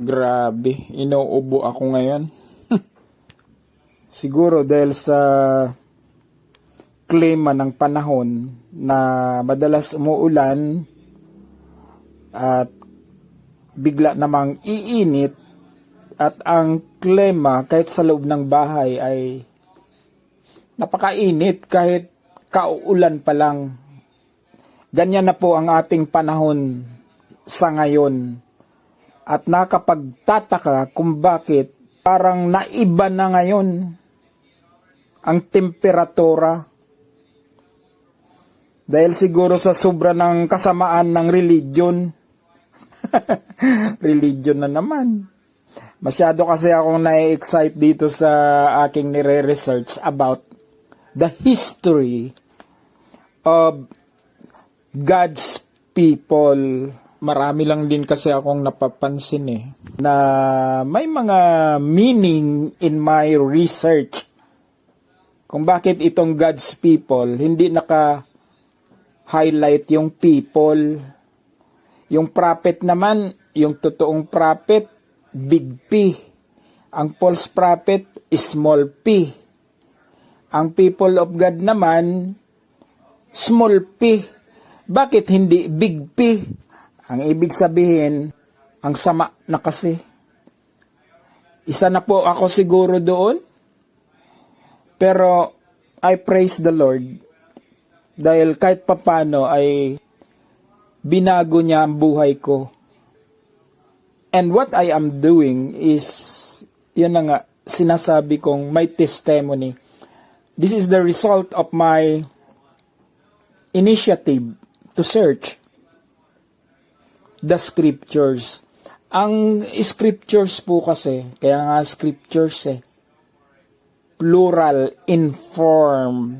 Grabe, inuubo ako ngayon. Siguro dahil sa klima ng panahon na madalas umuulan at bigla namang iinit at ang klima kahit sa loob ng bahay ay napakainit kahit kauulan pa lang. Ganyan na po ang ating panahon sa ngayon. At nakapagtataka kung bakit parang naiba na ngayon ang temperatura. Dahil siguro sa sobra ng kasamaan ng religion. Religion na naman. Masyado kasi akong na-excite dito sa aking nire-research about the history of God's people. Marami lang din kasi akong napapansin na may mga meaning in my research kung bakit itong God's people hindi naka-highlight yung people. Yung prophet naman, yung totoong prophet, big P. Ang false prophet, small p. Ang people of God naman, small p. Bakit hindi big P? Ang ibig sabihin, ang sama na kasi. Isa na po ako siguro doon. Pero I praise the Lord dahil kahit papano ay binago niya ang buhay ko. And what I am doing is, yun na nga, sinasabi kong my testimony. This is the result of my initiative to search the scriptures. Ang scriptures po kasi, kaya nga scriptures plural, inform.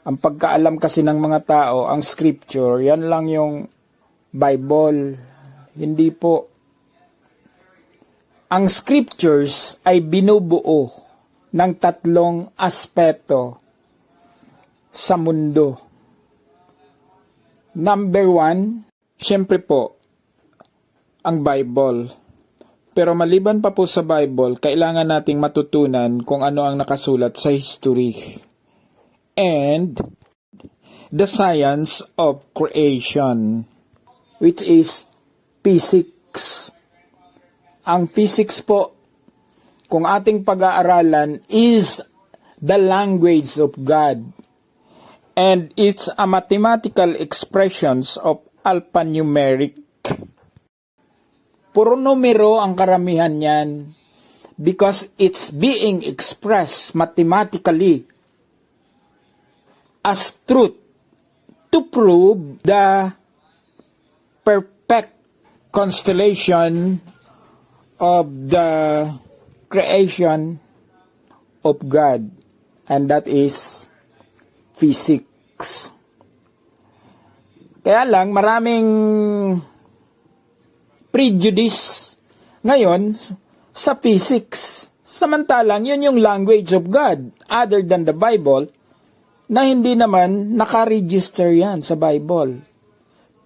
Ang pagkaalam kasi ng mga tao, ang scripture, yan lang yung Bible. Hindi po. Ang scriptures ay binubuo ng tatlong aspeto sa mundo. Number one, syempre po, ang Bible. Pero maliban pa po sa Bible, kailangan nating matutunan kung ano ang nakasulat sa history. And the science of creation, which is physics. Ang physics po, kung ating pag-aaralan, is the language of God. And it's a mathematical expressions of alphanumeric. Puro numero ang karamihan niyan because it's being expressed mathematically as truth to prove the perfect constellation of the creation of God, and that is physics. Kaya lang maraming prejudice ngayon sa physics. Samantalang yun yung language of God other than the Bible na hindi naman naka-register yan sa Bible.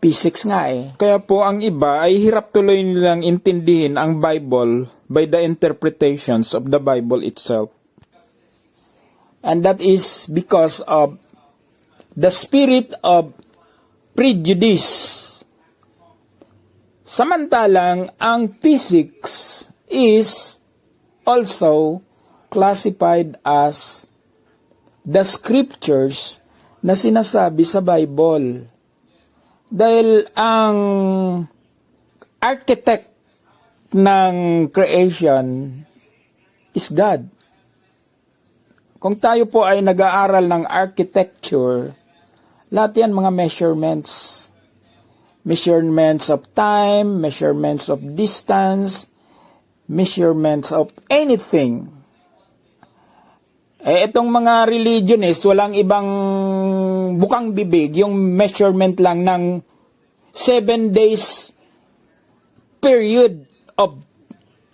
Physics nga Kaya po ang iba ay hirap tuloy nilang intindihin ang Bible by the interpretations of the Bible itself. And that is because of the spirit of prejudice. Samantalang ang physics is also classified as the scriptures na sinasabi sa Bible. Dahil ang architect ng creation is God. Kung tayo po ay nag-aaral ng architecture, lahat yan mga measurements. Measurements of time, measurements of distance, measurements of anything. Itong mga religionist, walang ibang bukang bibig, yung measurement lang ng 7 days period of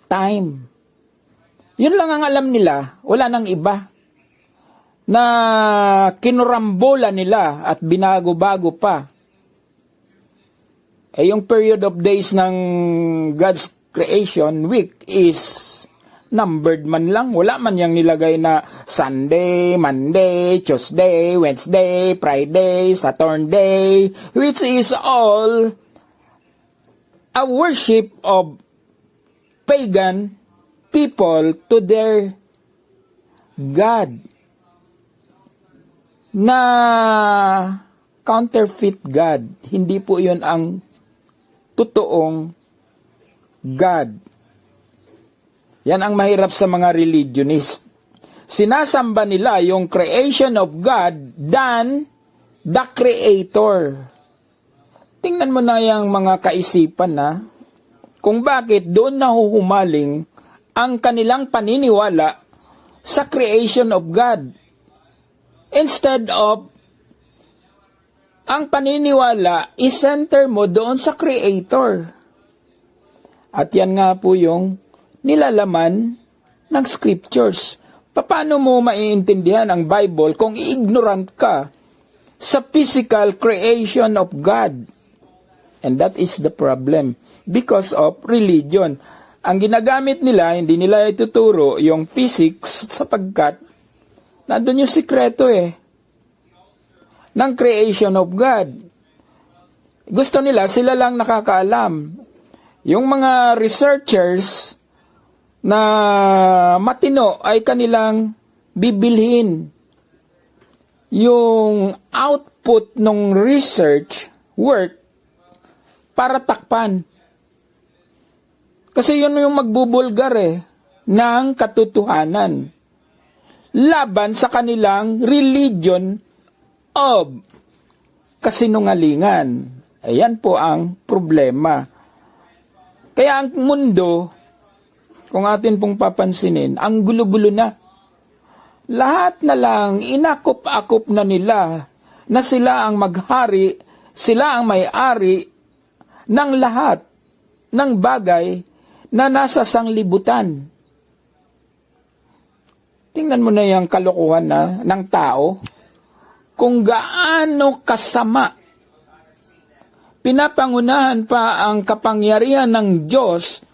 time. Yun lang ang alam nila, wala nang iba. Na kinurambola nila at binago-bago pa. Yung period of days ng God's creation week is numbered man lang. Wala man yang nilagay na Sunday, Monday, Tuesday, Wednesday, Friday, Saturday, which is all a worship of pagan people to their God na counterfeit God. Hindi po yun ang totoong God. Yan ang mahirap sa mga religionist. Sinasamba nila yung creation of God than the Creator. Tingnan mo na yung mga kaisipan na kung bakit doon nahuhumaling ang kanilang paniniwala sa creation of God. Instead of ang paniniwala i-center mo doon sa Creator. At yan nga po yung nilalaman ng scriptures. Paano mo maiintindihan ang Bible kung ignorant ka sa physical creation of God? And that is the problem because of religion. Ang ginagamit nila, hindi nila ituturo yung physics sapagkat nandun yung sikreto ng creation of God. Gusto nila, sila lang nakakaalam. Yung mga researchers na matino ay kanilang bibilhin yung output ng research work para takpan. Kasi yun yung magbubulgar ng katotohanan laban sa kanilang religion of kasinungalingan. Ayan po ang problema. Kaya ang mundo, kung atin pong papansinin, ang gulo-gulo na. Lahat na lang, inakop-akop na nila na sila ang maghari, sila ang may-ari ng lahat ng bagay na nasa sanglibutan. Tingnan mo na yung kalokohan na ng tao. Kung gaano kasama. Pinapangunahan pa ang kapangyarihan ng Diyos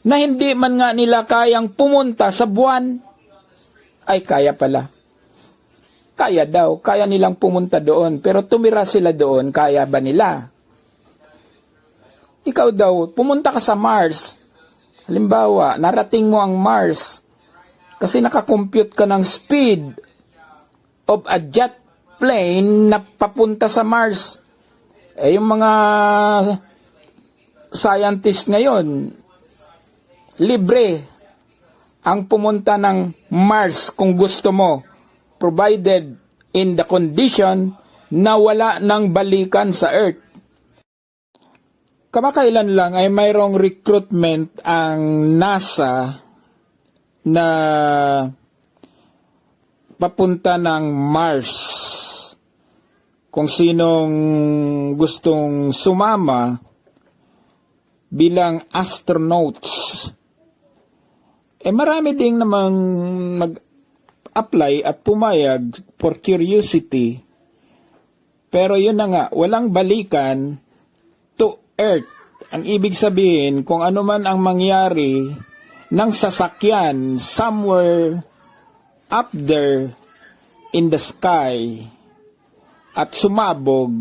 na hindi man nga nila kayang pumunta sa buwan, ay kaya pala. Kaya daw, kaya nilang pumunta doon, pero tumira sila doon, kaya ba nila? Ikaw daw, pumunta ka sa Mars. Halimbawa, narating mo ang Mars, kasi nakakompute ka ng speed of a jet plane na papunta sa Mars. Yung mga scientist ngayon, libre ang pumunta ng Mars kung gusto mo, provided in the condition na wala ng balikan sa Earth. Kamakailan lang ay mayroong recruitment ang NASA na papunta ng Mars. Kung sinong gustong sumama bilang astronauts. Marami ding namang nag-apply at pumayag for curiosity. Pero yun na nga, walang balikan to Earth. Ang ibig sabihin, kung ano man ang mangyari ng sasakyan somewhere up there in the sky at sumabog,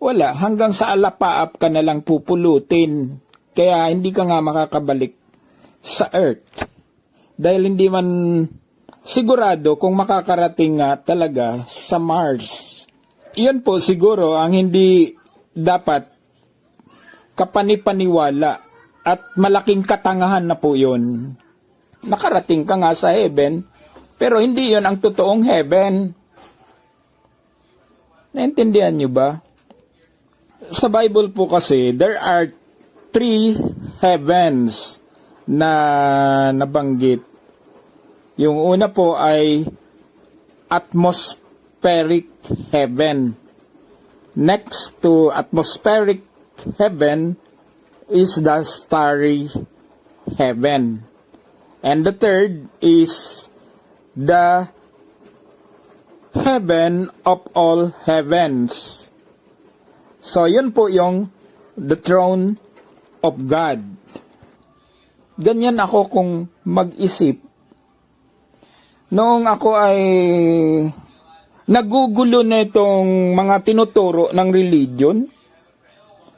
wala. Hanggang sa alapaap ka na lang pupulutin. Kaya hindi ka nga makakabalik sa Earth. Dahil hindi man sigurado kung makakarating nga talaga sa Mars. Iyon po siguro ang hindi dapat kapanipaniwala at malaking katangahan na po yun. Nakarating ka nga sa heaven, pero hindi yun ang totoong heaven. Naintindihan nyo ba? Sa Bible po kasi, there are 3 heavens na nabanggit. Yung una po ay atmospheric heaven. Next to atmospheric heaven is the starry heaven. And the third is the heaven of all heavens. So, yun po yung the throne of God. Ganyan ako kung mag-isip. Noong ako ay nagugulo na itong mga tinuturo ng religion,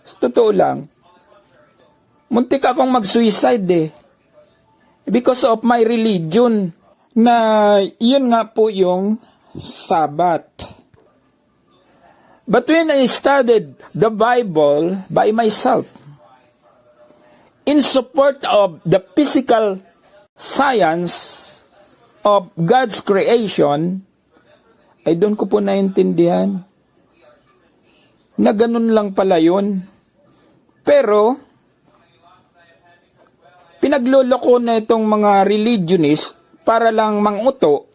sa totoo lang, muntik akong mag-suicide because of my religion, na yun nga po yung Sabbath. But when I studied the Bible by myself, in support of the physical science of God's creation, ay doon ko po naintindihan na ganun lang pala yun. Pero, pinagloloko na itong mga religionist para lang manguto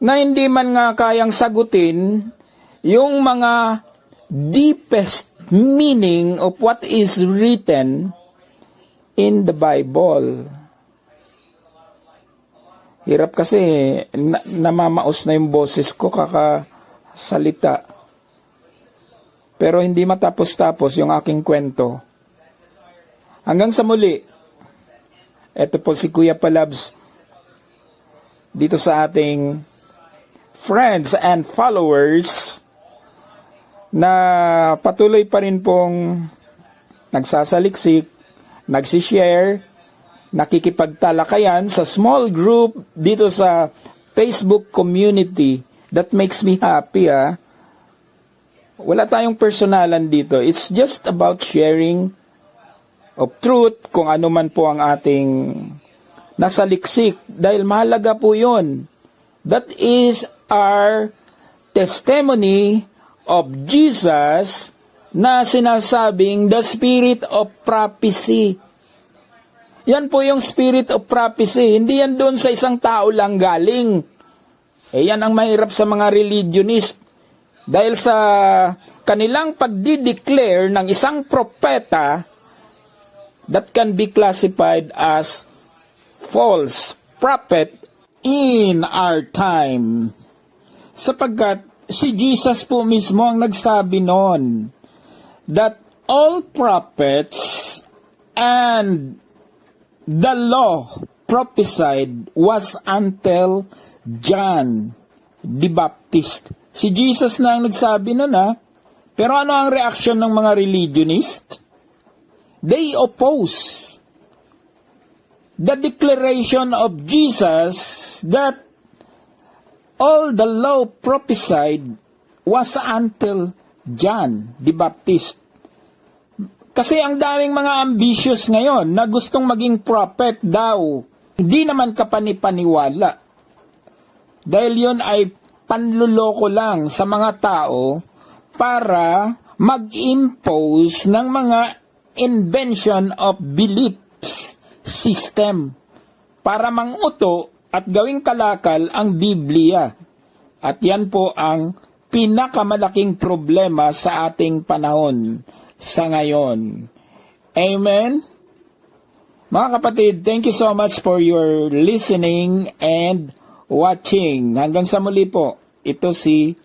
na hindi man nga kayang sagutin yung mga deepest meaning of what is written in the Bible. Hirap kasi, namamaos na yung boses ko kakasalita. Pero hindi matapos-tapos yung aking kwento. Hanggang sa muli, eto po si Kuya Palabs dito sa ating friends and followers na patuloy pa rin pong nagsasaliksik, nagsishare, nakikipagtalakayan sa small group dito sa Facebook community. That makes me happy. Wala tayong personalan dito. It's just about sharing of truth, kung ano man po ang ating nasaliksik, dahil mahalaga po yun. That is our testimony of Jesus na sinasabing the spirit of prophecy. Yan po yung spirit of prophecy. Hindi yan doon sa isang tao lang galing. Yan ang mahirap sa mga religionist. Dahil sa kanilang pagdi-declare ng isang propeta, that can be classified as false prophet in our time. Sapagkat si Jesus po mismo ang nagsabi noon that all prophets and the law prophesied was until John the Baptist. Si Jesus na ang nagsabi noon Pero ano ang reaction ng mga religionist? They oppose the declaration of Jesus that all the law prophesied was until John the Baptist. Kasi ang daming mga ambitious ngayon na gustong maging prophet daw. Hindi naman kapanipaniwala. Dahil yun ay panluloko lang sa mga tao para mag-impose ng mga invention of beliefs system para manguto at gawing kalakal ang Biblia. At yan po ang pinakamalaking problema sa ating panahon sa ngayon. Amen? Mga kapatid, thank you so much for your listening and watching. Hanggang sa muli po, ito si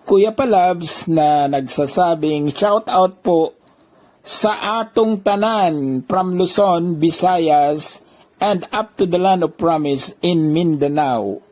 Kuya Palabs na nagsasabing shout out po sa atong tanan from Luzon, Visayas, and up to the land of promise in Mindanao.